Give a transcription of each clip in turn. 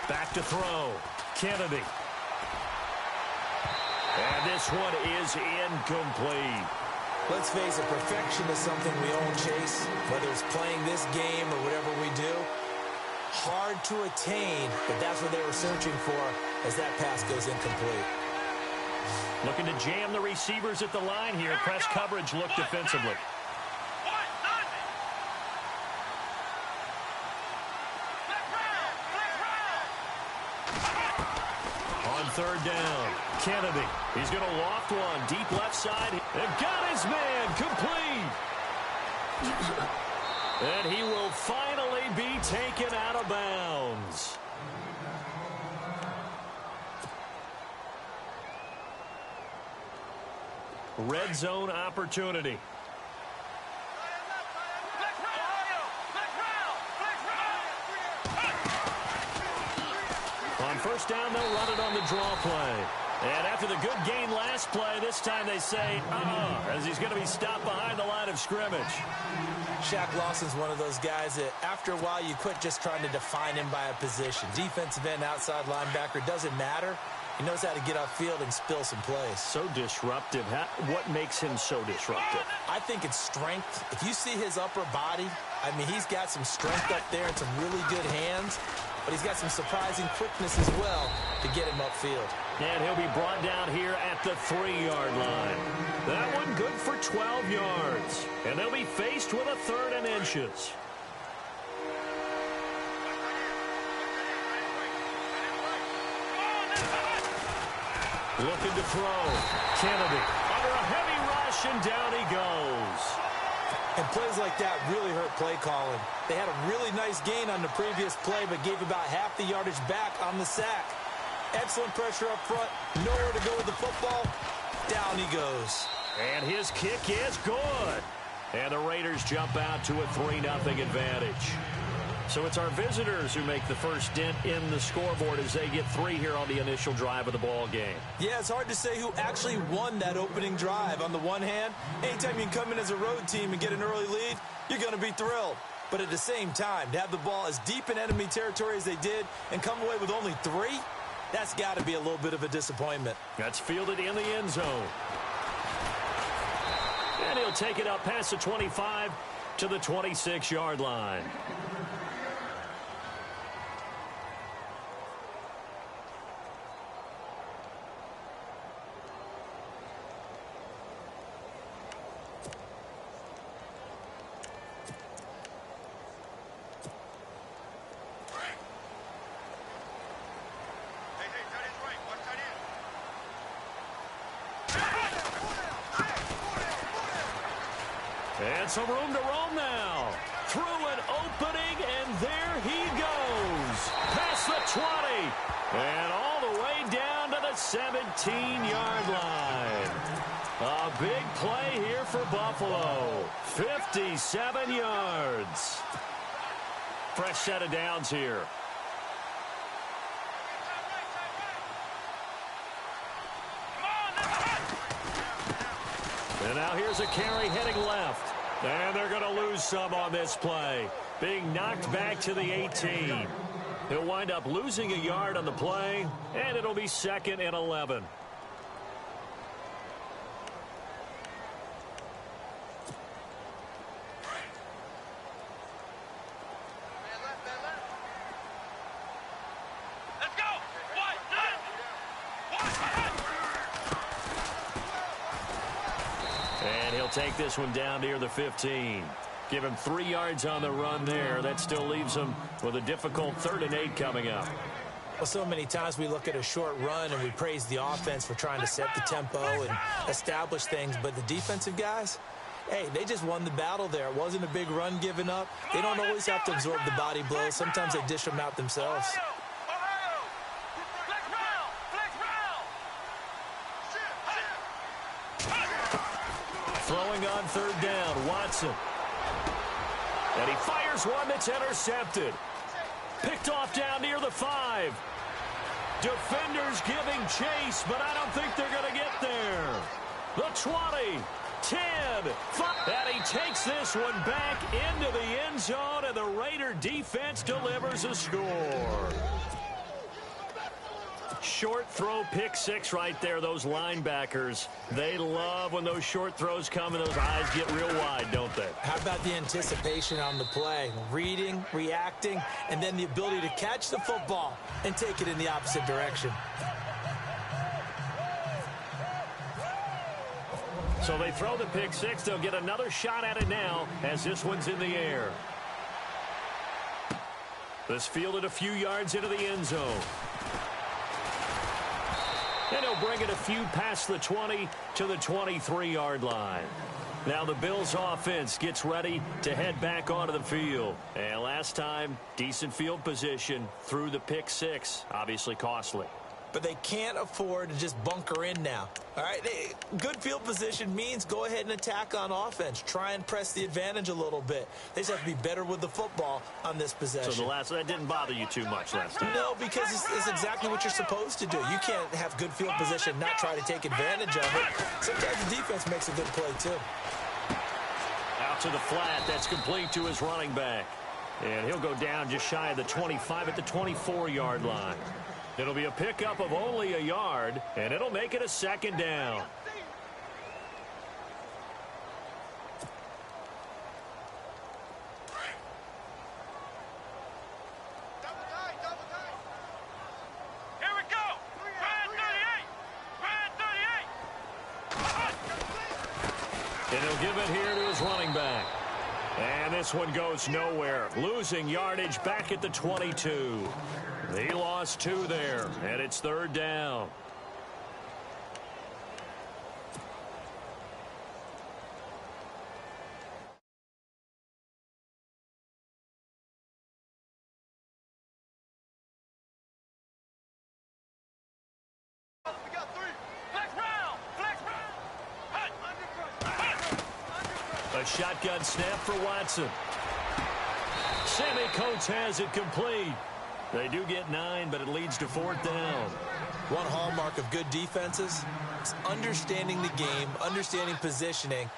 Back to throw. Kennedy. And this one is incomplete. Let's face it, perfection is something we all chase, whether it's playing this game or whatever we do. Hard to attain, but that's what they were searching for as that pass goes incomplete. Looking to jam the receivers at the line here. Press coverage look defensively. On third down, Kennedy. He's going to loft one. Deep left side. And got his man complete. And he will finally be taken out of bounds. Red zone opportunity. On first down, they'll run it on the draw play. And after the good gain last play, this time they say, as he's going to be stopped behind the line of scrimmage. Shaq Lawson's one of those guys that after a while you quit just trying to define him by a position. Defensive end, outside linebacker, doesn't matter. He knows how to get upfield and spill some plays. So disruptive. What makes him so disruptive? I think it's strength. If you see his upper body, I mean, he's got some strength up there and some really good hands. But he's got some surprising quickness as well to get him upfield. And he'll be brought down here at the 3-yard line. That one good for 12 yards. And they'll be faced with a 3rd and inches. Looking to throw. Kennedy under a heavy rush, and down he goes. And plays like that really hurt play calling. They had a really nice gain on the previous play, but gave about half the yardage back on the sack. Excellent pressure up front. Nowhere to go with the football. Down he goes. And his kick is good. And the Raiders jump out to a 3-0 advantage. So it's our visitors who make the first dent in the scoreboard as they get 3 here on the initial drive of the ball game. Yeah, it's hard to say who actually won that opening drive. On the one hand, anytime you can come in as a road team and get an early lead, you're going to be thrilled. But at the same time, to have the ball as deep in enemy territory as they did and come away with only 3, that's got to be a little bit of a disappointment. That's fielded in the end zone. And he'll take it up past the 25 to the 26-yard line. And some room to roam now. Through an opening, and there he goes. Past the 20. And all the way down to the 17-yard line. A big play here for Buffalo. 57 yards. Fresh set of downs here. And now here's a carry heading left. And they're going to lose some on this play. Being knocked back to the 18. He'll wind up losing a yard on the play, and it'll be 2nd and 11. Take this one down near the 15. Give him 3 yards on the run there. That still leaves him with a difficult 3rd and 8 coming up. Well, so many times we look at a short run and we praise the offense for trying to set the tempo and establish things. But the defensive guys, hey, they just won the battle there. It wasn't a big run given up. They don't always have to absorb the body blows. Sometimes they dish them out themselves. Throwing on 3rd down, Watson. And he fires one that's intercepted. Picked off down near the 5. Defenders giving chase, but I don't think they're going to get there. The 20, 10, 5. And he takes this one back into the end zone, and the Raider defense delivers a score. Short throw, pick six right there. Those linebackers, they love when those short throws come and those eyes get real wide, don't they? How about the anticipation on the play? Reading, reacting, and then the ability to catch the football and take it in the opposite direction. So they throw the pick six. They'll get another shot at it now as this one's in the air. This fielded a few yards into the end zone. And he'll bring it a few past the 20 to the 23-yard line. Now the Bills offense gets ready to head back onto the field. And last time, decent field position through the pick six. Obviously costly. But they can't afford to just bunker in now. All right, good field position means go ahead and attack on offense. Try and press the advantage a little bit. They just have to be better with the football on this possession. So that didn't bother you too much last time? No, because it's exactly what you're supposed to do. You can't have good field position, not try to take advantage of it. Sometimes the defense makes a good play, too. Out to the flat. That's complete to his running back. And he'll go down just shy of the 25 at the 24-yard line. It'll be a pickup of only a yard, and it'll make it a second down. Here we go. Red 38. And he'll give it here to his running back. And this one goes nowhere. Losing yardage back at the 22. He lost 2 there, and it's third down. We got 3. Flex round. Flex round. A shotgun snap for Watson. Sammy Coates has it complete. They do get 9, but it leads to 4th down. One hallmark of good defenses is understanding the game, understanding positioning,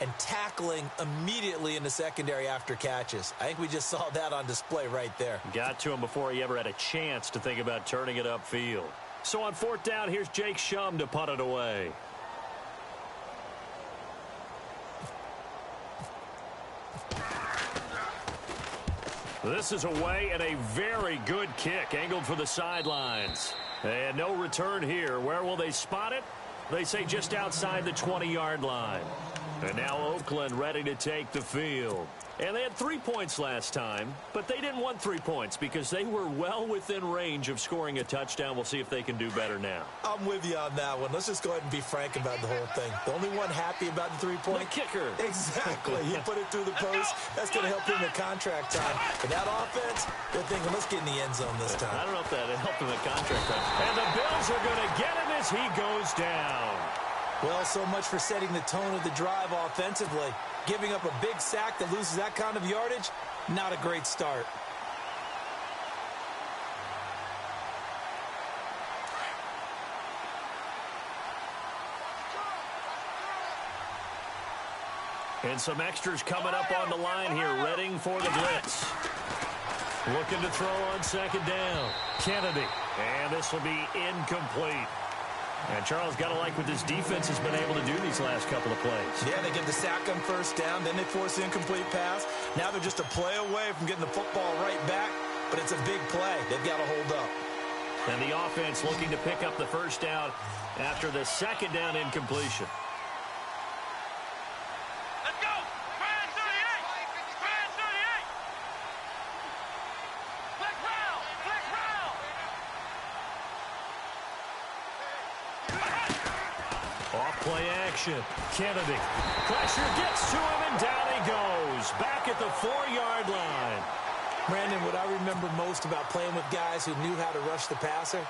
and tackling immediately in the secondary after catches. I think we just saw that on display right there. Got to him before he ever had a chance to think about turning it upfield. So on 4th down, here's Jake Shum to punt it away. This is away and a very good kick angled for the sidelines. And no return here. Where will they spot it? They say just outside the 20-yard line. And now Oakland ready to take the field. And they had 3 points last time, but they didn't want 3 points because they were well within range of scoring a touchdown. We'll see if they can do better now. I'm with you on that one. Let's just go ahead and be frank about the whole thing. The only one happy about the 3-point? The kicker. Exactly. He put it through the post. That's going to help him in contract time. But that offense, they're thinking, let's get in the end zone this time. I don't know if that helped him in contract time. And the Bills are going to get him as he goes down. Well, so much for setting the tone of the drive offensively. Giving up a big sack that loses that kind of yardage, not a great start. And some extras coming up on the line here, ready for the blitz. Looking to throw on 2nd down. Kennedy. And this will be incomplete. And Charles, got to like what this defense has been able to do these last couple of plays. Yeah, they get the sack on 1st down, then they force the incomplete pass. Now they're just a play away from getting the football right back, but it's a big play. They've got to hold up. And the offense looking to pick up the 1st down after the 2nd down incompletion. Let's go. Red 38. Red 38. Flex round. Flex round. Off play action. Kennedy. Pressure gets to him, and down he goes. Back at the 4-yard line. Brandon, what I remember most about playing with guys who knew how to rush the passer,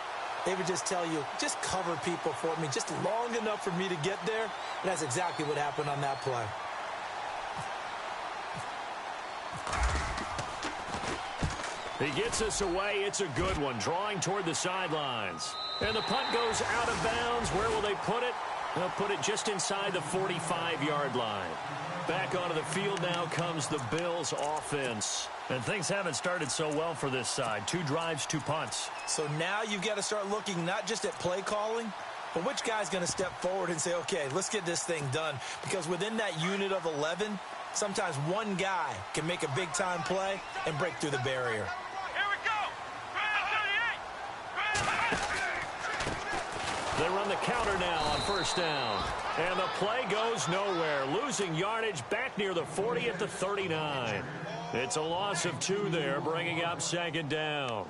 they would just tell you, just cover people for me, just long enough for me to get there. And that's exactly what happened on that play. He gets us away. It's a good one. Drawing toward the sidelines. And the punt goes out of bounds. Where will they put it? They'll put it just inside the 45-yard line. Back onto the field now comes the Bills offense. And things haven't started so well for this side. 2 drives, 2 punts. So now you've got to start looking not just at play calling, but which guy's going to step forward and say, okay, let's get this thing done. Because within that unit of 11, sometimes one guy can make a big-time play and break through the barrier. Here we go. They run the counter now on first down. And the play goes nowhere. Losing yardage back near the 40 at the 39. It's a loss of 2 there, bringing up second down.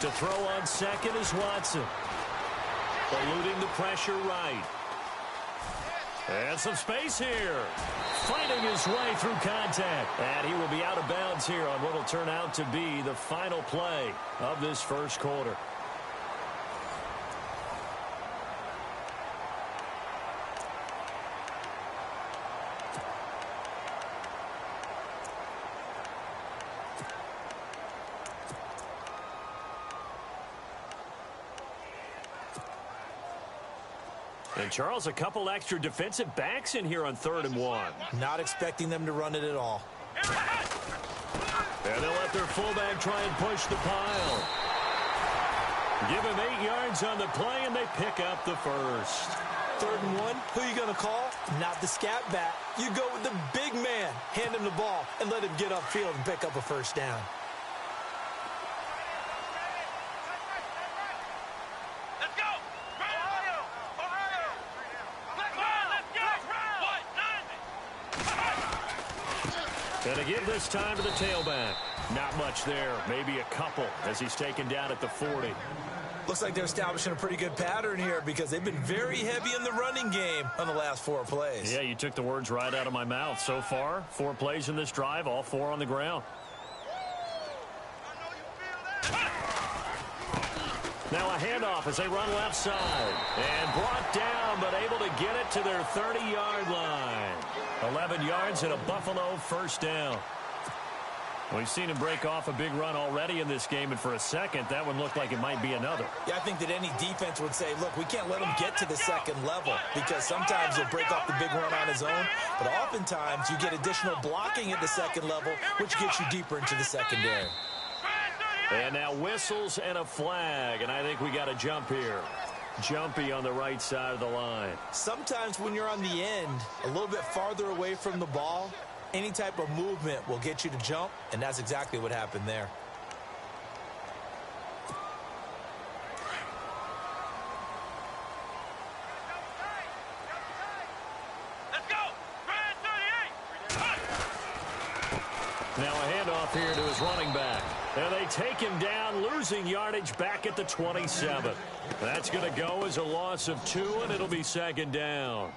To throw on second is Watson. Eluding the pressure right. And some space here. Fighting his way through contact. And he will be out of bounds here on what will turn out to be the final play of this first quarter. And, Charles, a couple extra defensive backs in here on 3rd and 1. Not expecting them to run it at all. And they'll let their fullback try and push the pile. Give him 8 yards on the play, and they pick up the first. 3rd and 1, who are you going to call? Not the scat back. You go with the big man. Hand him the ball and let him get upfield and pick up a first down. And to give this time to the tailback. Not much there. Maybe a couple as he's taken down at the 40. Looks like they're establishing a pretty good pattern here because they've been very heavy in the running game on the last 4 plays. Yeah, you took the words right out of my mouth. So far, 4 plays in this drive, all 4 on the ground. Now a handoff as they run left side. And brought down, but able to get it to their 30-yard line. 11 yards and a Buffalo first down. We've seen him break off a big run already in this game, and for a second, that one looked like it might be another. Yeah, I think that any defense would say, look, we can't let him get to the second level because sometimes he'll break off the big run on his own, but oftentimes you get additional blocking at the second level, which gets you deeper into the secondary. And now whistles and a flag, and I think we got a jump here. Jumpy on the right side of the line. Sometimes when you're on the end, a little bit farther away from the ball, any type of movement will get you to jump, and that's exactly what happened there. Let's go. Now a handoff here to his running back. And they take him down, losing yardage back at the 27. That's going to go as a loss of 2, and it'll be second down.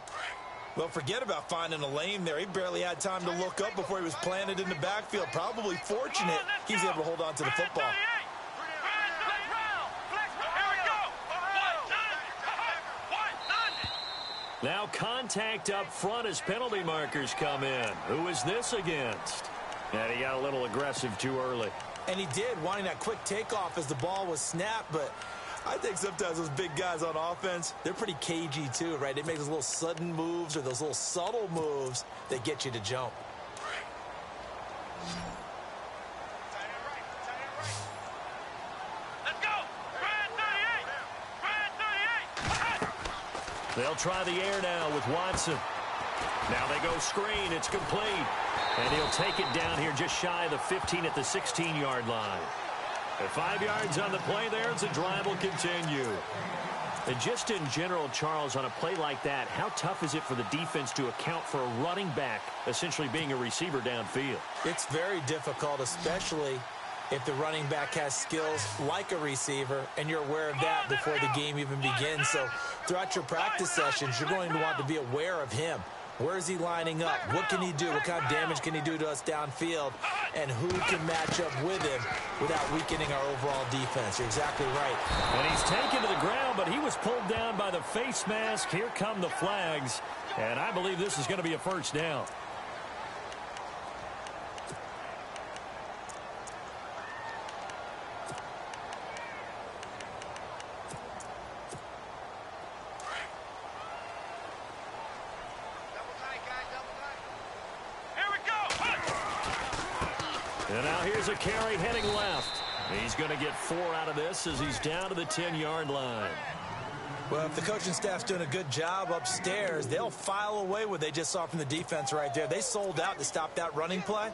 Well, forget about finding a lane there. He barely had time to look up before he was planted in the backfield. Probably fortunate he was able to hold on to the football. Now contact up front as penalty markers come in. Who is this against? And he got a little aggressive too early. And he did, wanting that quick takeoff as the ball was snapped, but I think sometimes those big guys on offense, they're pretty cagey too, right? They make those little sudden moves or those little subtle moves that get you to jump. Let's go. Brad 38. They'll try the air now with Watson. Now they go screen. It's complete. And he'll take it down here just shy of the 15 at the 16-yard line. At 5 yards on the play there, as the drive will continue. And just in general, Charles, on a play like that, how tough is it for the defense to account for a running back essentially being a receiver downfield? It's very difficult, especially if the running back has skills like a receiver, and you're aware of that before the game even begins. So throughout your practice sessions, you're going to want to be aware of him. Where is he lining up? What can he do? What kind of damage can he do to us downfield? And who can match up with him without weakening our overall defense? You're exactly right. And he's taken to the ground, but he was pulled down by the face mask. Here come the flags. And I believe this is going to be a first down. And now here's a carry heading left. He's going to get 4 out of this as he's down to the 10-yard line. Well, if the coaching staff's doing a good job upstairs, they'll file away what they just saw from the defense right there. They sold out to stop that running play.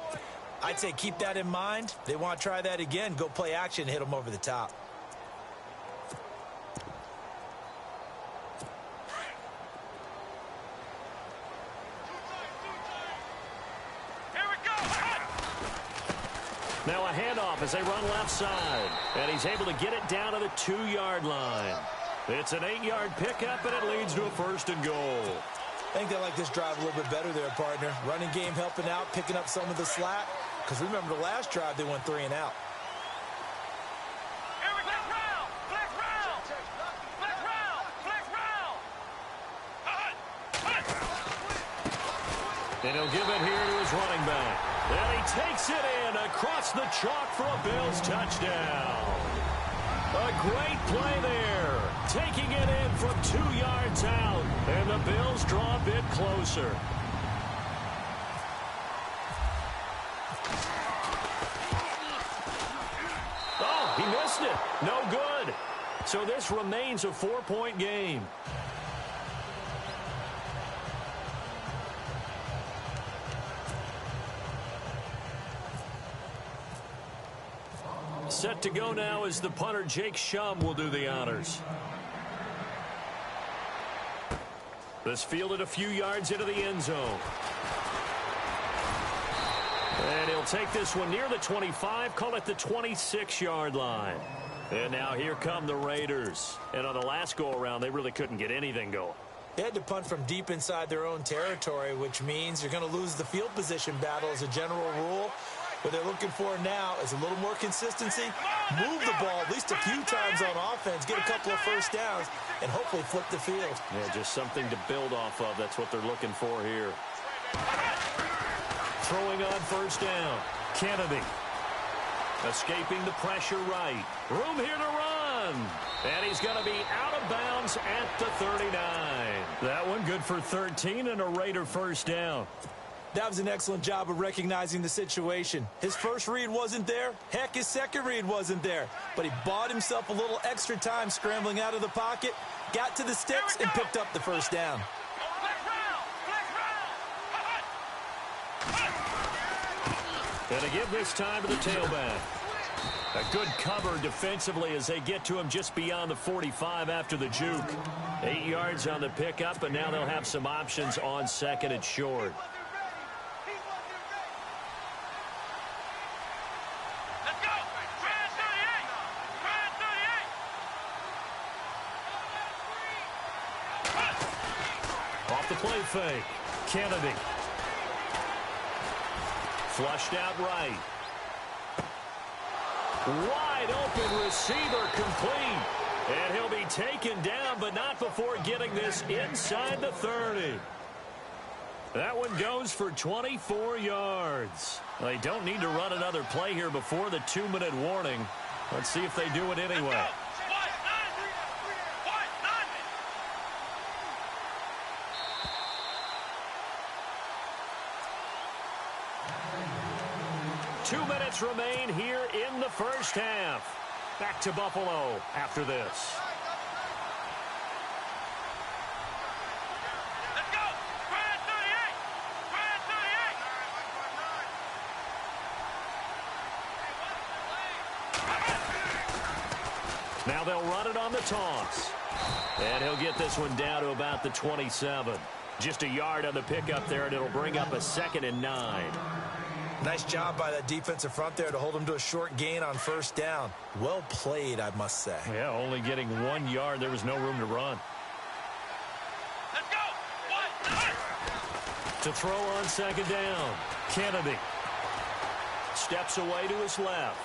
I'd say keep that in mind. They want to try that again. Go play action, hit them over the top. Now a handoff as they run left side. And he's able to get it down to the 2-yard line. It's an 8-yard pickup, and it leads to a 1st and goal. I think they like this drive a little bit better there, partner. Running game helping out, picking up some of the slack. Because remember the last drive, they went 3 and out. Here we go. Flex round. Flex round. Flex round. And he'll give it here to his running back. And he takes it in across the chalk for a Bills touchdown. A great play there. Taking it in from 2 yards out. And the Bills draw a bit closer. Oh, he missed it. No good. So this remains a 4-point game. Set to go now as the punter, Jake Shum, will do the honors. This fielded a few yards into the end zone. And he'll take this one near the 25, call it the 26-yard line. And now here come the Raiders. And on the last go-around, they really couldn't get anything going. They had to punt from deep inside their own territory, which means you're going to lose the field position battle as a general rule. What they're looking for now is a little more consistency, move the ball at least a few times on offense, get a couple of first downs, and hopefully flip the field. Yeah, just something to build off of. That's what they're looking for here. Throwing on first down. Kennedy. Escaping the pressure right. Room here to run. And he's going to be out of bounds at the 39. That one good for 13 and a Raider first down. That was an excellent job of recognizing the situation. His first read wasn't there. Heck, his second read wasn't there. But he bought himself a little extra time scrambling out of the pocket, got to the sticks, and picked up the first down. And to give this time to the tailback. A good cover defensively as they get to him just beyond the 45 after the juke. 8 yards on the pickup, and now they'll have some options on second and short. Off the play fake. Kennedy. Flushed out right. Wide open receiver complete. And he'll be taken down, but not before getting this inside the 30. That one goes for 24 yards. They don't need to run another play here before the 2-minute warning. Let's see if they do it anyway. 2 minutes remain here in the first half. Back to Buffalo after this. Let's go. Brad 38. Brad 38. Now they'll run it on the toss. And he'll get this one down to about the 27. Just a yard on the pickup there, and it'll bring up a 2nd and 9. Nice job by that defensive front there to hold him to a short gain on first down. Well played, I must say. Yeah, only getting 1 yard. There was no room to run. Let's go. To throw on second down, Kennedy. Steps away to his left.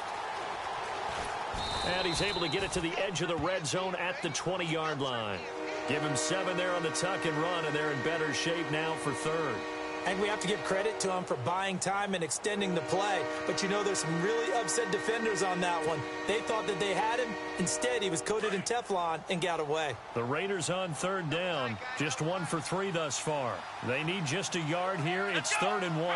And he's able to get it to the edge of the red zone at the 20-yard line. Give him 7 there on the tuck and run, and they're in better shape now for third. And we have to give credit to him for buying time and extending the play. But, you know, there's some really upset defenders on that one. They thought that they had him. Instead, he was coated in Teflon and got away. The Raiders on third down. Just 1 for 3 thus far. They need just a yard here. It's 3rd and 1.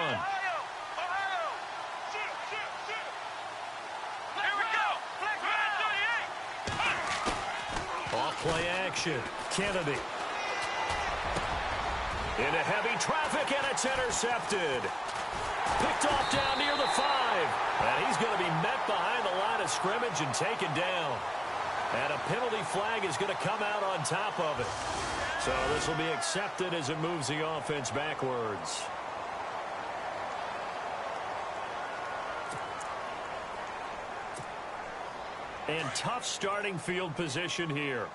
Off-play action. Kennedy. Into heavy traffic, and it's intercepted. Picked off down near the 5. And he's going to be met behind the line of scrimmage and taken down. And a penalty flag is going to come out on top of it. So this will be accepted as it moves the offense backwards. And tough starting field position here.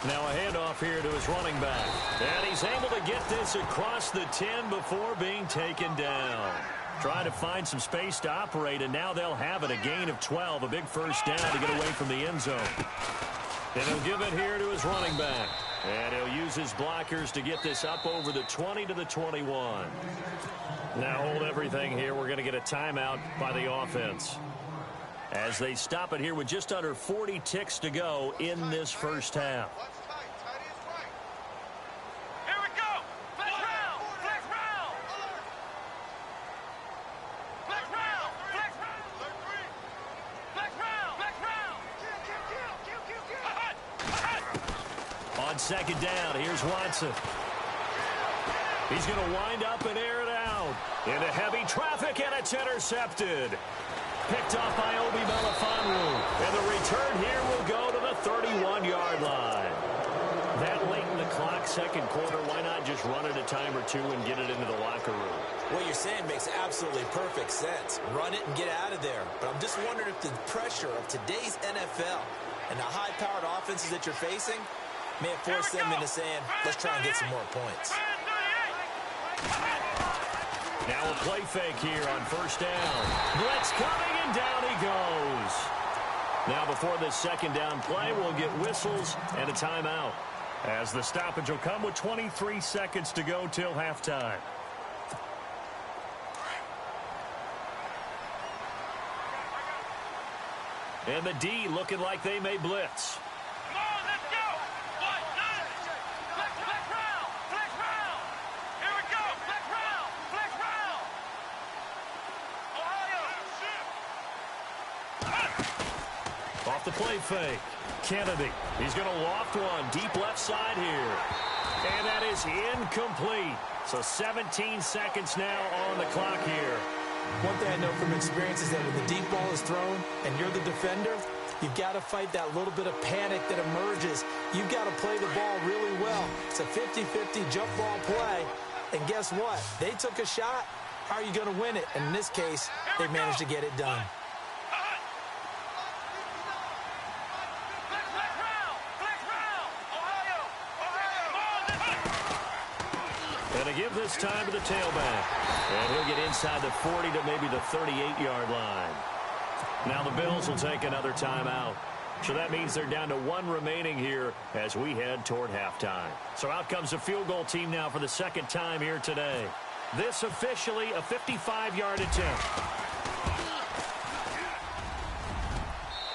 Now a handoff here to his running back. And he's able to get this across the 10 before being taken down. Trying to find some space to operate, and now they'll have it. A gain of 12, a big first down to get away from the end zone. And he'll give it here to his running back. And he'll use his blockers to get this up over the 20 to the 21. Now hold everything here. We're going to get a timeout by the offense, as they stop it here with just under 40 ticks to go in this first half. Here we go. Flex round. Flex round. Flex round. Flex round. Flex round. Flex round. On second down, here's Watson. He's going to wind up and air it out. Into heavy traffic, and it's intercepted. Picked off by Obi Melifonwu. And the return here will go to the 31-yard line. That late in the clock, second quarter, why not just run it a time or two and get it into the locker room? What you're saying makes absolutely perfect sense. Run it and get out of there. But I'm just wondering if the pressure of today's NFL and the high-powered offenses that you're facing may have forced them into saying, let's try and get some more points. Now a play fake here on first down. Blitz coming, and down he goes. Now before this second down play, we'll get whistles and a timeout, as the stoppage will come with 23 seconds to go till halftime. And the D looking like they may blitz. Come on, let's go. Flex round. Flex round. Here we go. Flex round. Flex round. Ohio. Off the play fake. Kennedy. He's going to loft one deep left side here. And that is incomplete. So 17 seconds now on the clock here. One thing I know from experience is that when the deep ball is thrown and you're the defender, you've got to fight that little bit of panic that emerges. You've got to play the ball really well. It's a 50-50 jump ball play. And guess what? They took a shot. How are you going to win it? And in this case, they managed to get it done. And to give this time to the tailback. And he'll get inside the 40 to maybe the 38-yard line. Now the Bills will take another timeout. So that means they're down to 1 remaining here as we head toward halftime. So out comes the field goal team now for the second time here today. This officially a 55-yard attempt.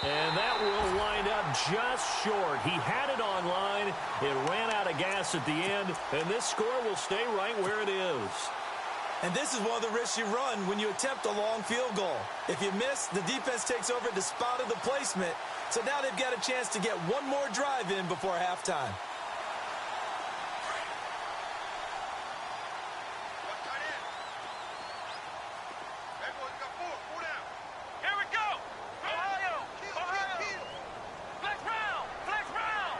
And that will wind up just short. He had it on line. It ran out of gas at the end. And this score will stay right where it is. And this is one of the risks you run when you attempt a long field goal. If you miss, the defense takes over at the spot of the placement. So now they've got a chance to get one more drive in before halftime. Here we go. Ohio. Flex round. Flex round.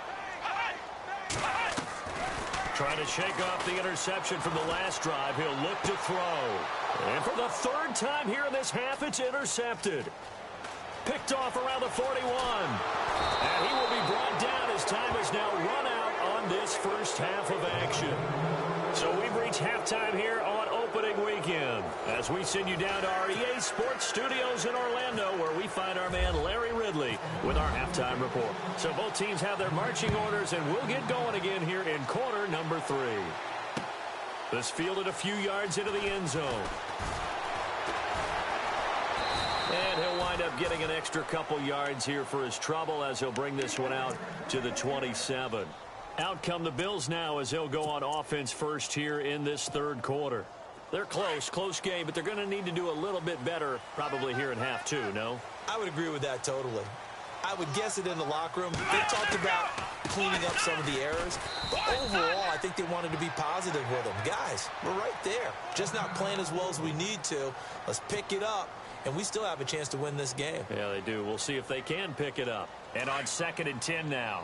Trying to shake off the interception from the last drive. He'll look to throw. And for the third time here in this half, it's intercepted. Picked off around the 41. And he will be brought down as time has now run out on this first half of action. So we've reached halftime here on opening weekend as we send you down to our EA Sports Studios in Orlando, where we find our man Larry Ridley with our halftime report. So both teams have their marching orders, and we'll get going again here in quarter number 3. This fielded a few yards into the end zone. And he'll wind up getting an extra couple yards here for his trouble as he'll bring this one out to the 27. Out come the Bills now as they'll go on offense first here in this third quarter. They're close game, but they're going to need to do a little bit better probably here in half 2, no? I would agree with that totally. I would guess it in the locker room. They talked about cleaning up some of the errors. But overall, I think they wanted to be positive with them. Guys, we're right there. Just not playing as well as we need to. Let's pick it up, and we still have a chance to win this game. Yeah, they do. We'll see if they can pick it up. And on 2nd and 10 now.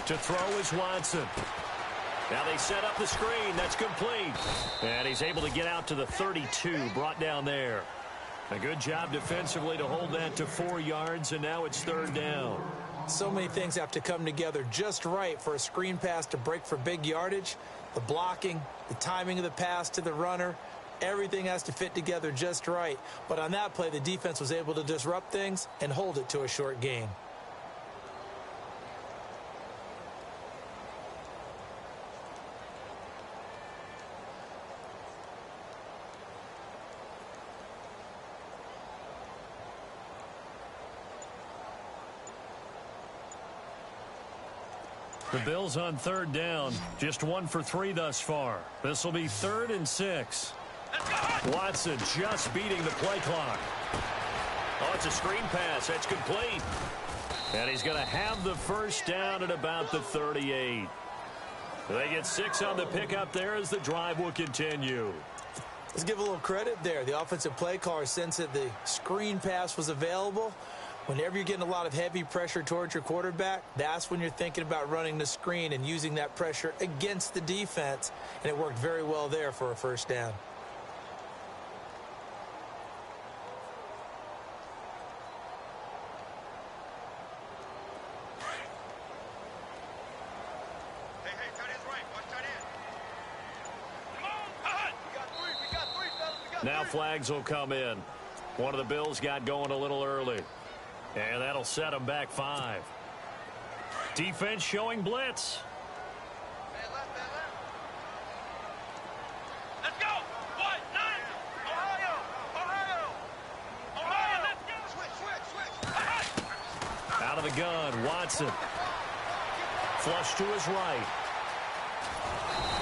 To throw is Watson. Now they set up the screen. That's complete. And he's able to get out to the 32, brought down there. A good job defensively to hold that to 4 yards, and now it's 3rd down. So many things have to come together just right for a screen pass to break for big yardage. The blocking, the timing of the pass to the runner, everything has to fit together just right. But on that play, the defense was able to disrupt things and hold it to a short gain. The Bills on 3rd down, just 1 for 3 thus far. This will be 3rd and 6. Watson just beating the play clock. Oh, it's a screen pass. That's complete. And he's going to have the first down at about the 38. They get 6 on the pickup there as the drive will continue. Let's give a little credit there. The offensive play caller sensed that the screen pass was available. Whenever you're getting a lot of heavy pressure towards your quarterback, that's when you're thinking about running the screen and using that pressure against the defense. And it worked very well there for a first down. Now flags will come in. One of the Bills got going a little early. And that'll set them back 5. Defense showing blitz. Let's go. 1-9. Ohio, let's go. Switch. Out of the gun, Watson. Flush to his right.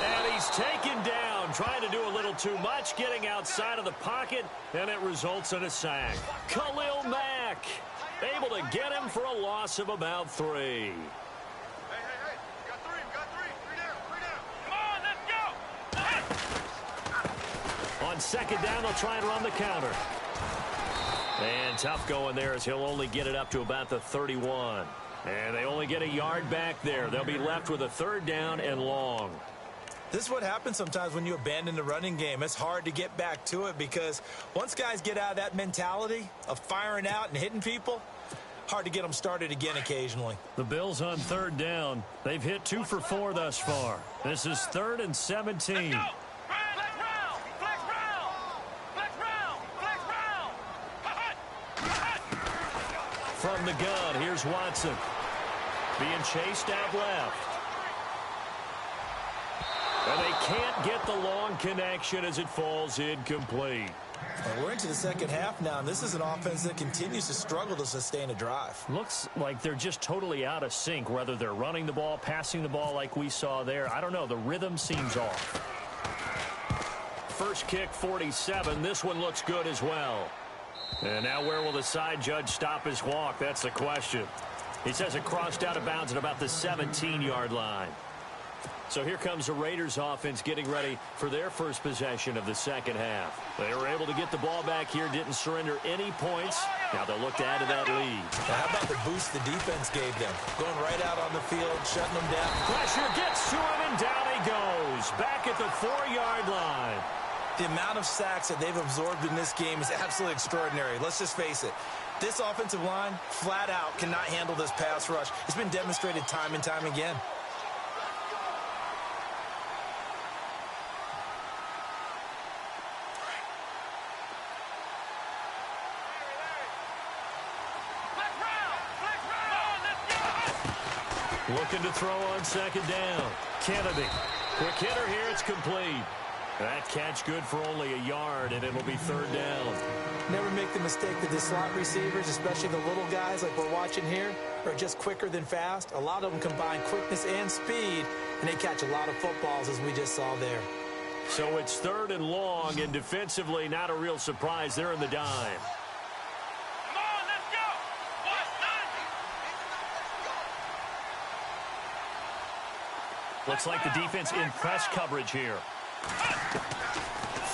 And he's taken down, trying to do a little too much, getting outside of the pocket, and it results in a sack. Khalil Mack able to get him for a loss of about 3. Hey. We got 3. 3 down. Come on, let's go. On 2nd down, they'll try and run the counter. And tough going there as he'll only get it up to about the 31. And they only get a yard back there. They'll be left with a 3rd down and long. This is what happens sometimes when you abandon the running game. It's hard to get back to it because once guys get out of that mentality of firing out and hitting people, hard to get them started again occasionally. The Bills on 3rd down. They've hit 2 for 4 thus far. This is 3rd and 17. Let's go. Flex round. From the gun, here's Watson. Being chased out left. And they can't get the long connection as it falls incomplete. And we're into the second half now, and this is an offense that continues to struggle to sustain a drive. Looks like they're just totally out of sync, whether they're running the ball, passing the ball like we saw there. I don't know. The rhythm seems off. First kick, 47. This one looks good as well. And now where will the side judge stop his walk? That's the question. He says it crossed out of bounds at about the 17-yard line. So here comes the Raiders offense getting ready for their first possession of the second half. They were able to get the ball back here, didn't surrender any points. Now they'll look to add to that lead. Now how about the boost the defense gave them? Going right out on the field, shutting them down. Pressure gets to him, and down he goes. Back at the 4-yard line. The amount of sacks that they've absorbed in this game is absolutely extraordinary. Let's just face it. This offensive line, flat out, cannot handle this pass rush. It's been demonstrated time and time again. Looking to throw on second down. Kennedy. Quick hitter here. It's complete. That catch good for only a yard, and it'll be third down. Never make the mistake that the slot receivers, especially the little guys like we're watching here, are just quicker than fast. A lot of them combine quickness and speed, and they catch a lot of footballs, as we just saw there. So it's third and long, and defensively not a real surprise. They're in the dime. Looks like the defense in press coverage here.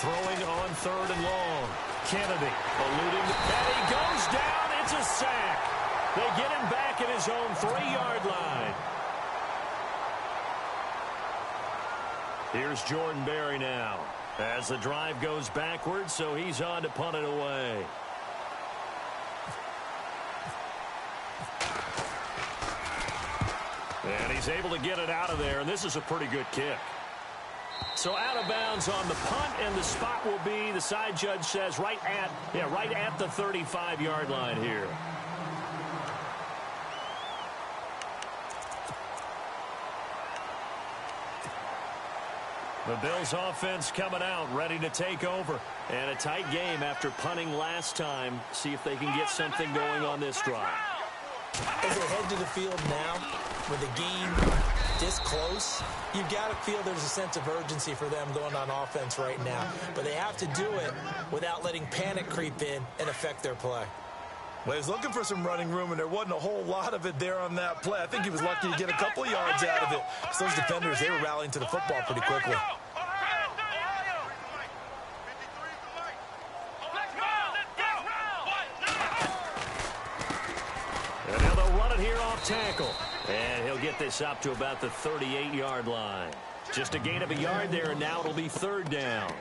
Throwing on third and long. Kennedy eluding the Petty. Goes down. It's a sack. They get him back at his own 3-yard line. Here's Jordan Berry now. As the drive goes backwards, so he's on to punt it away. And he's able to get it out of there, and this is a pretty good kick. So out of bounds on the punt, and the spot will be, the side judge says, right at the 35-yard line here. The Bills offense coming out, ready to take over. And a tight game after punting last time. See if they can get something going on this drive. As they head to the field now, with the game this close, you've got to feel there's a sense of urgency for them going on offense right now. But they have to do it without letting panic creep in and affect their play. Well, he was looking for some running room, and there wasn't a whole lot of it there on that play. I think he was lucky to get a couple yards out of it. So those defenders, they were rallying to the football pretty quickly. And now they'll run it here off tackle. And he'll get this up to about the 38-yard line. Just a gain of a yard there, and now it'll be third down.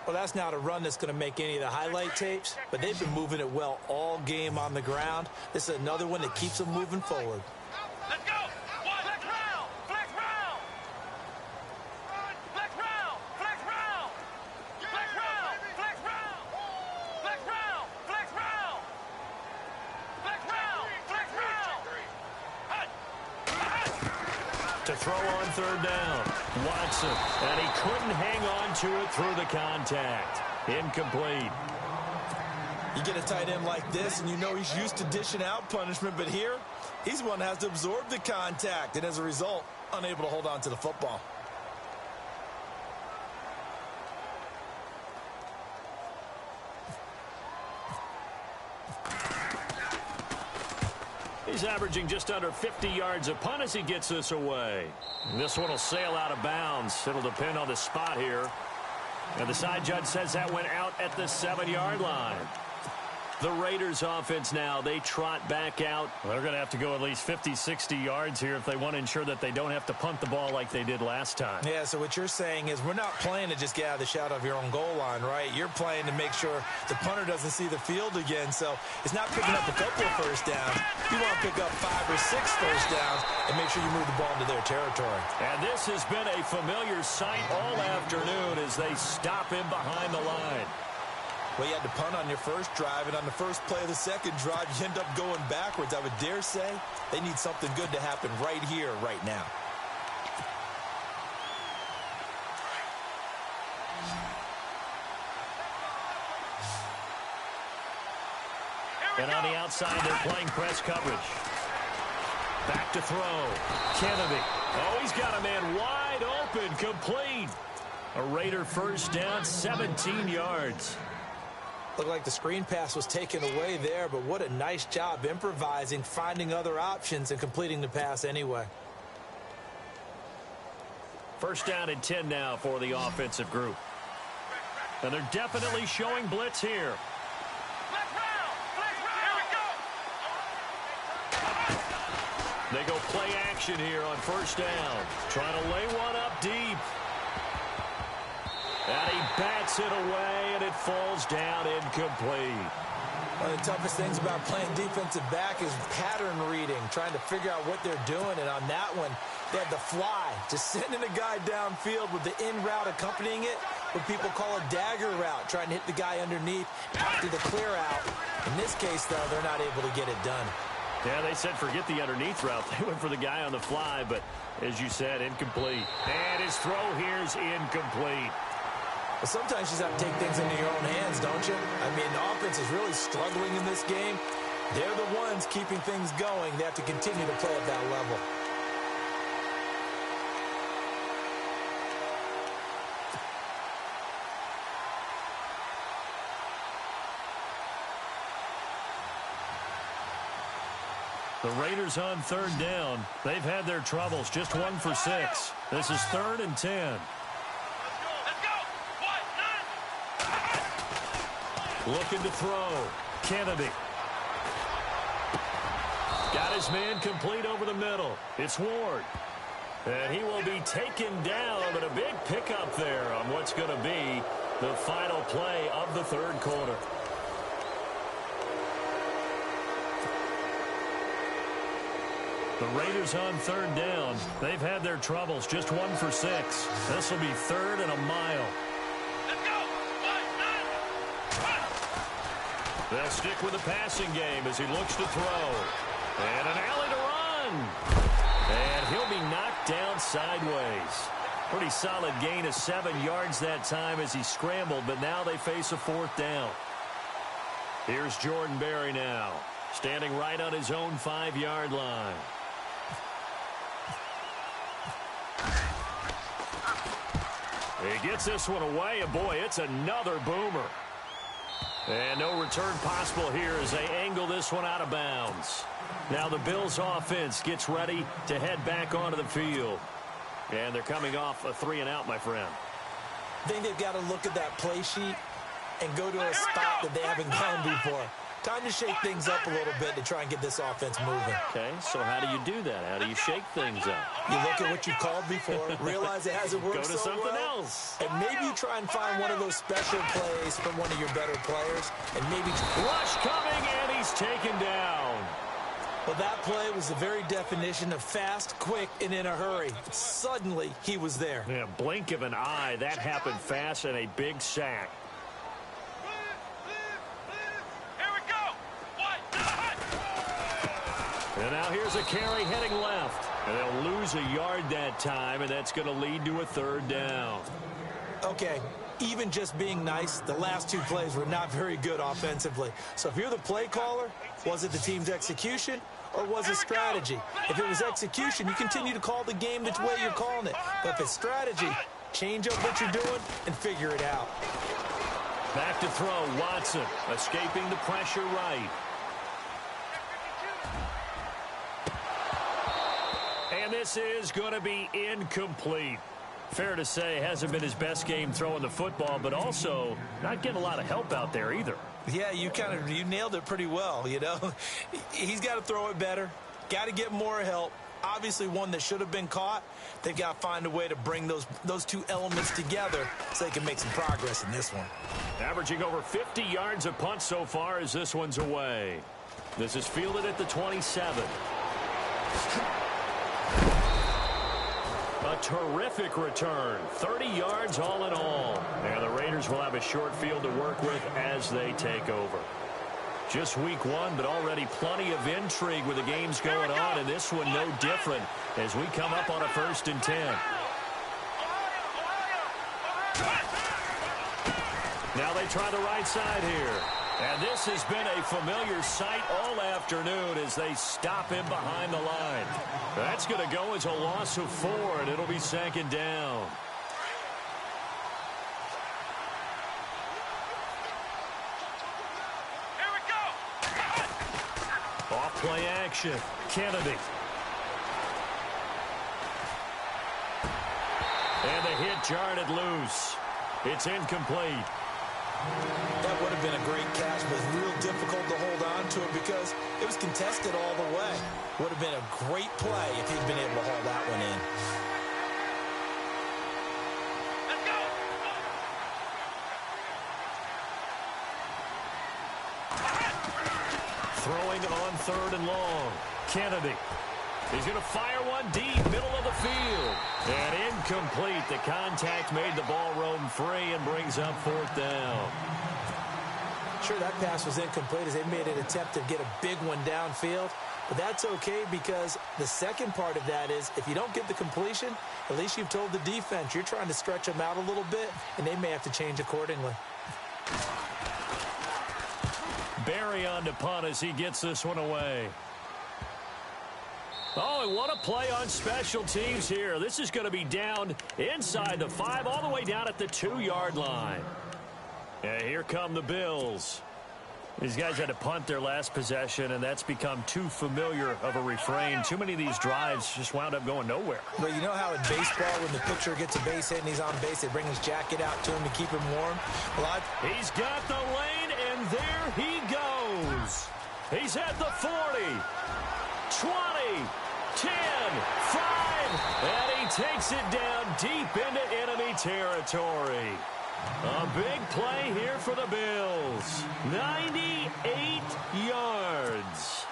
Well, that's not a run that's going to make any of the highlight tapes, but they've been moving it well all game on the ground. This is another one that keeps them moving forward. Let's go! Flex round! Flex round! Flex round! Flex round! Flex round! Flex round! Flex round! Flex round! Flex round! Flex round! To throw on third down, Watson, and he couldn't hang on to it through the contact. Incomplete. You get a tight end like this, and you know he's used to dishing out punishment, but here, he's the one that has to absorb the contact, and as a result, unable to hold on to the football. He's averaging just under 50 yards a punt as he gets this away. This one will sail out of bounds. It'll depend on the spot here. And the side judge says that went out at the 7-yard line. The Raiders offense now, they trot back out. They're going to have to go at least 50, 60 yards here if they want to ensure that they don't have to punt the ball like they did last time. Yeah, so what you're saying is we're not playing to just get out of the shadow of your own goal line, right? You're playing to make sure the punter doesn't see the field again. So it's not picking up a couple of first downs. You want to pick up 5 or 6 first downs and make sure you move the ball into their territory. And this has been a familiar sight all afternoon as they stop him behind the line. Well, you had to punt on your first drive, and on the first play of the second drive, you end up going backwards. I would dare say they need something good to happen right here, right now. And on the outside, they're playing press coverage. Back to throw. Kennedy. Oh, he's got a man wide open, complete. A Raider first down, 17 yards. Looked like the screen pass was taken away there, but what a nice job improvising, finding other options, and completing the pass anyway. First down and 10 now for the offensive group. And they're definitely showing blitz here. They go play action here on first down. Trying to lay one up deep. And he bats it away, and it falls down incomplete. One of the toughest things about playing defensive back is pattern reading, trying to figure out what they're doing. And on that one, they had the fly, just sending a guy downfield with the in route accompanying it, what people call a dagger route, trying to hit the guy underneath after the clear out. In this case, though, they're not able to get it done. Yeah, they said forget the underneath route. They went for the guy on the fly, but as you said, incomplete. And his throw here's incomplete. But sometimes you just have to take things into your own hands, don't you? I mean, the offense is really struggling in this game. They're the ones keeping things going. They have to continue to play at that level. The Raiders on third down. They've had their troubles. Just 1 for 6. This is 3rd and 10. Looking to throw. Kennedy. Got his man complete over the middle. It's Ward. And he will be taken down, but a big pickup there on what's going to be the final play of the third quarter. The Raiders on third down. They've had their troubles. Just 1 for 6. This will be 3rd and a mile. They'll stick with the passing game as he looks to throw. And an alley to run. And he'll be knocked down sideways. Pretty solid gain of 7 yards that time as he scrambled, but now they face a 4th down. Here's Jordan Berry now, standing right on his own 5-yard line. He gets this one away, and boy, it's another boomer. And no return possible here as they angle this one out of bounds. Now the Bills offense gets ready to head back onto the field. And they're coming off a 3-and-out, my friend. I think they've got to look at that play sheet and go to a spot that they haven't gone before. Time to shake things up a little bit to try and get this offense moving. Okay, so how do you do that? How do you shake things up? You look at what you called before, realize it hasn't worked so well. Go to something else. And maybe you try and find one of those special plays from one of your better players. And maybe... Rush coming, and he's taken down. Well, that play was the very definition of fast, quick, and in a hurry. Suddenly, he was there. Yeah, blink of an eye. That happened fast and a big sack. And now here's a carry heading left. And they'll lose a yard that time, and that's going to lead to a 3rd down. Okay, even just being nice, the last 2 plays were not very good offensively. So if you're the play caller, was it the team's execution or was it strategy? If it was execution, you continue to call the game the way you're calling it. But if it's strategy, change up what you're doing and figure it out. Back to throw, Watson, escaping the pressure right. And this is going to be incomplete. Fair to say, hasn't been his best game throwing the football, but also not getting a lot of help out there either. Yeah, you nailed it pretty well, you know. He's got to throw it better, got to get more help. Obviously one that should have been caught. They've got to find a way to bring those 2 elements together so they can make some progress in this one. Averaging over 50 yards a punt so far as this one's away. This is fielded at the 27. A terrific return. 30 yards all in all. And the Raiders will have a short field to work with as they take over. Just week 1, but already plenty of intrigue with the games going on, and this one no different as we come up on a 1st and 10. Now they try the right side here. And this has been a familiar sight all afternoon as they stop him behind the line. That's going to go as a loss of 4, and it'll be 2nd down. Here we go. Off play action. Kennedy. And the hit jarred it loose. It's incomplete. That would have been a great catch, but it's real difficult to hold on to it because it was contested all the way. Would have been a great play if he'd been able to haul that one in. Let's go. Throwing on 3rd and long. Kennedy. He's going to fire one deep, middle of the field. And incomplete. The contact made the ball roam free and brings up 4th down. Sure, that pass was incomplete as they made an attempt to get a big one downfield. But that's okay because the second part of that is if you don't get the completion, at least you've told the defense you're trying to stretch them out a little bit, and they may have to change accordingly. Barry on to punt as he gets this one away. Oh, and what a play on special teams here. This is going to be down inside the 5, all the way down at the 2-yard line. And here come the Bills. These guys had to punt their last possession, and that's become too familiar of a refrain. Too many of these drives just wound up going nowhere. But you know how in baseball, when the pitcher gets a base hit and he's on base, they bring his jacket out to him to keep him warm? Well, he's got the lane, and there he goes. He's at the 40, 20, 10, 5, and he takes it down deep into enemy territory. A big play here for the Bills. 98 yards.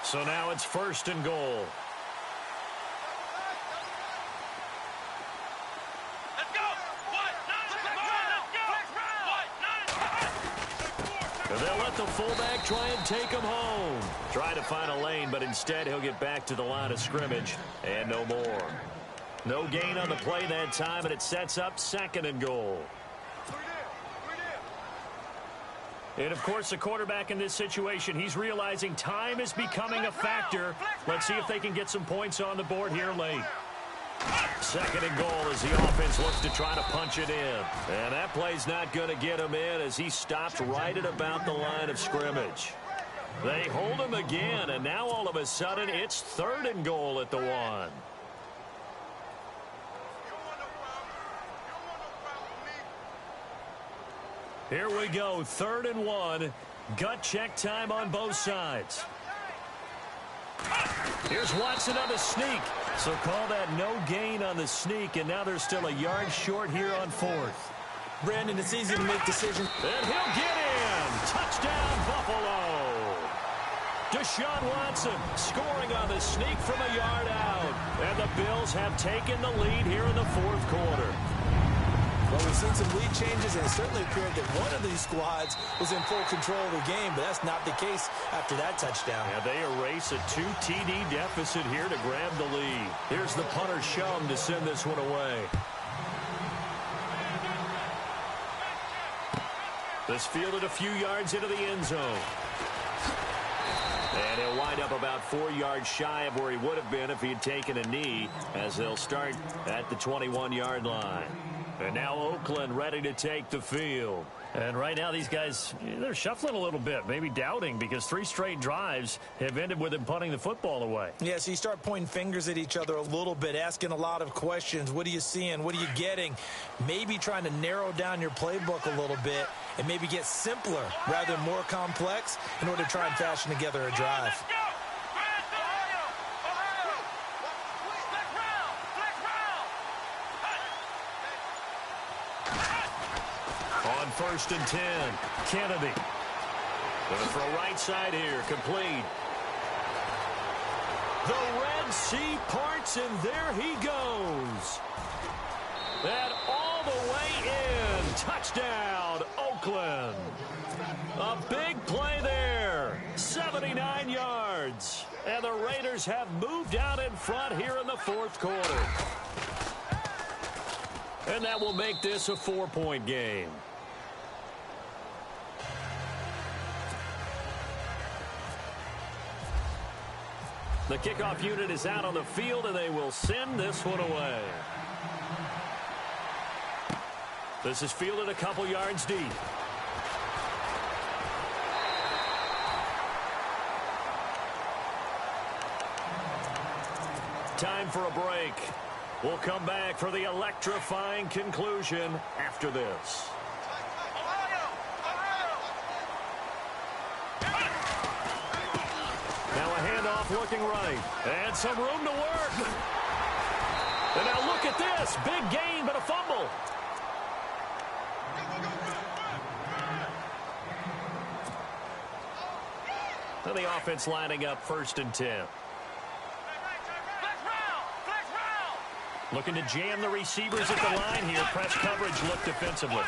So now it's 1st and goal. They'll let the fullback try and take him home. Try to find a lane, but instead he'll get back to the line of scrimmage and no more. No gain on the play that time, and it sets up 2nd and goal. And, of course, the quarterback in this situation, he's realizing time is becoming a factor. Let's see if they can get some points on the board here late. 2nd and goal as the offense looks to try to punch it in. And that play's not going to get him in as he stopped right at about the line of scrimmage. They hold him again, and now all of a sudden it's 3rd and goal at the 1. Here we go, 3rd and 1. Gut check time on both sides. Here's Watson on the sneak. So call that no gain on the sneak, and now they're still a yard short here on 4th. Brandon, it's easy to make decisions. And he'll get in. Touchdown, Buffalo. Deshaun Watson scoring on the sneak from a yard out. And the Bills have taken the lead here in the 4th quarter. Well, we've seen some lead changes, and it certainly appeared that one of these squads was in full control of the game, but that's not the case after that touchdown. Yeah, they erase a 2 TD deficit here to grab the lead. Here's the punter Shum to send this one away. This fielded a few yards into the end zone. And he'll wind up about 4 yards shy of where he would have been if he had taken a knee, as they'll start at the 21-yard line. And now Oakland ready to take the field. And right now these guys, they're shuffling a little bit, maybe doubting, because 3 straight drives have ended with them punting the football away. Yeah, so you start pointing fingers at each other a little bit, asking a lot of questions. What are you seeing? What are you getting? Maybe trying to narrow down your playbook a little bit and maybe get simpler rather than more complex in order to try and fashion together a drive. On 1st and 10, Kennedy. Going for a right side here, complete. The Red Sea parts, and there he goes. And all the way in. Touchdown, Oakland. A big play there. 79 yards. And the Raiders have moved out in front here in the 4th quarter. And that will make this a 4-point game. The kickoff unit is out on the field, and they will send this one away. This is fielded a couple yards deep. Time for a break. We'll come back for the electrifying conclusion after this. Now a handoff looking right. And some room to work. And now look at this. Big gain, but a fumble. And the offense lining up 1st and 10. Looking to jam the receivers at the line here. Press coverage look defensively.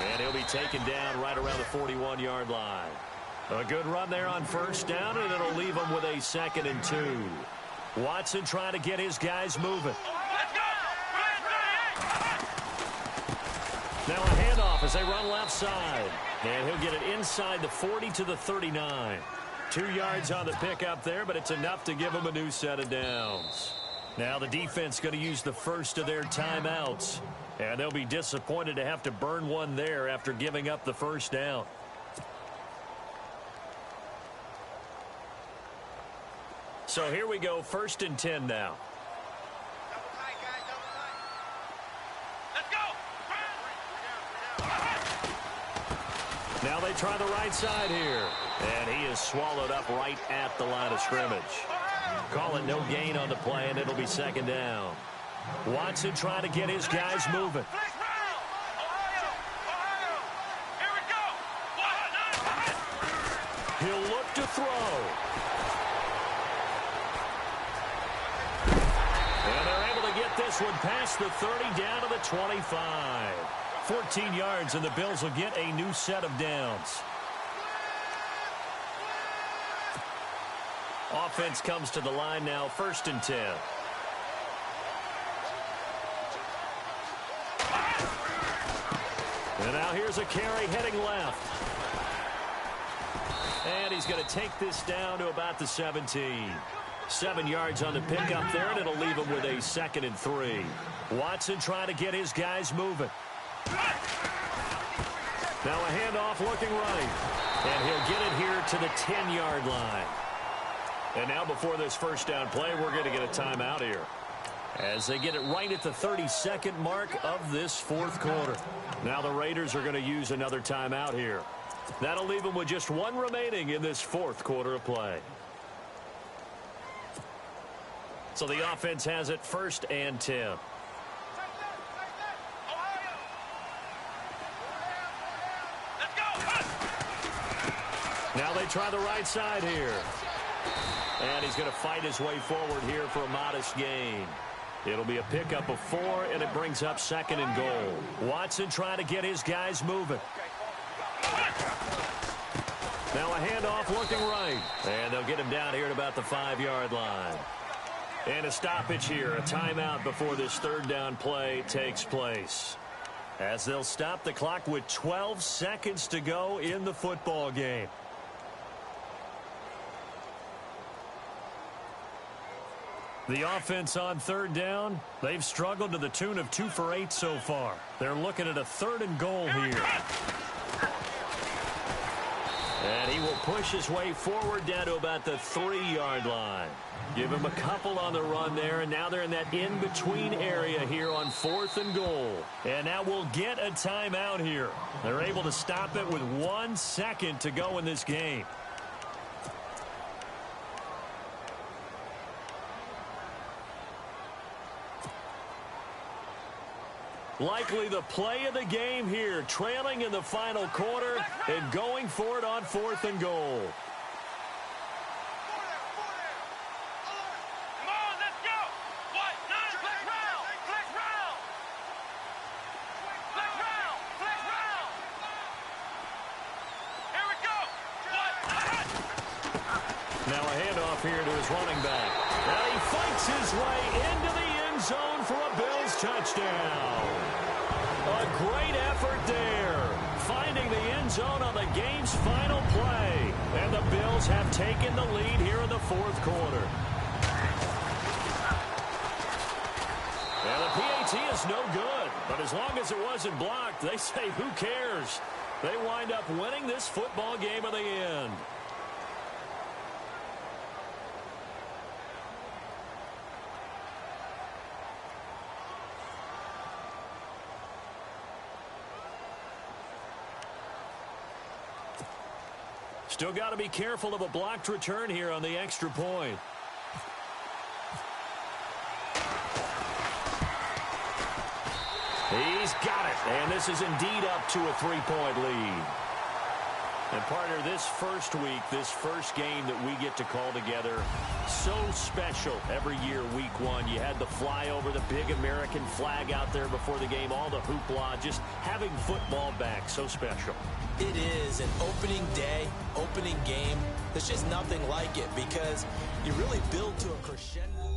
And he'll be taken down right around the 41-yard line. A good run there on 1st down, and it'll leave him with a 2nd and 2. Watson trying to get his guys moving. Now a handoff as they run left side. And he'll get it inside the 40 to the 39. 2 yards on the pickup there, but it's enough to give him a new set of downs. Now the defense going to use the first of their timeouts. And they'll be disappointed to have to burn one there after giving up the 1st down. So here we go, 1st and 10 now. Now they try the right side here. And he is swallowed up right at the line of scrimmage. Call it no gain on the play, and it'll be 2nd down. Watson trying to get his guys moving. He'll look to throw. And they're able to get this one past the 30 down to the 25. 14 yards, and the Bills will get a new set of downs. Offense comes to the line now, 1st and 10. And now here's a carry heading left. And he's going to take this down to about the 17. 7 yards on the pickup there, and it'll leave him with a 2nd and 3. Watson trying to get his guys moving. Now a handoff looking right. And he'll get it here to the 10-yard line. And now before this 1st down play, we're going to get a timeout here. As they get it right at the 32nd mark of this 4th quarter. Now the Raiders are going to use another timeout here. That'll leave them with just 1 remaining in this 4th quarter of play. So the offense has it 1st and 10. Now they try the right side here. And he's going to fight his way forward here for a modest gain. It'll be a pickup of 4, and it brings up 2nd and goal. Watson trying to get his guys moving. Now a handoff looking right. And they'll get him down here at about the 5-yard line. And a stoppage here, a timeout before this 3rd down play takes place. As they'll stop the clock with 12 seconds to go in the football game. The offense on 3rd down, they've struggled to the tune of 2 for 8 so far. They're looking at a 3rd and goal here. And he will push his way forward down to about the 3-yard line. Give him a couple on the run there, and now they're in that in-between area here on 4th and goal. And now we'll get a timeout here. They're able to stop it with 1 second to go in this game. Likely the play of the game here, trailing in the final quarter and going for it on 4th and goal. Now a handoff here to his running back. And he fights his way into the end zone for a Bills touchdown. A great effort there, finding the end zone on the game's final play. And the Bills have taken the lead here in the 4th quarter. And the PAT is no good, but as long as it wasn't blocked, they say who cares? They wind up winning this football game at the end. Still got to be careful of a blocked return here on the extra point. He's got it, and this is indeed up to a 3-point lead. And partner, this first week, this first game that we get to call together, so special every year, week one. You had the flyover, the big American flag out there before the game, all the hoopla, just having football back, so special. It is an opening day, opening game. There's just nothing like it because you really build to a crescendo.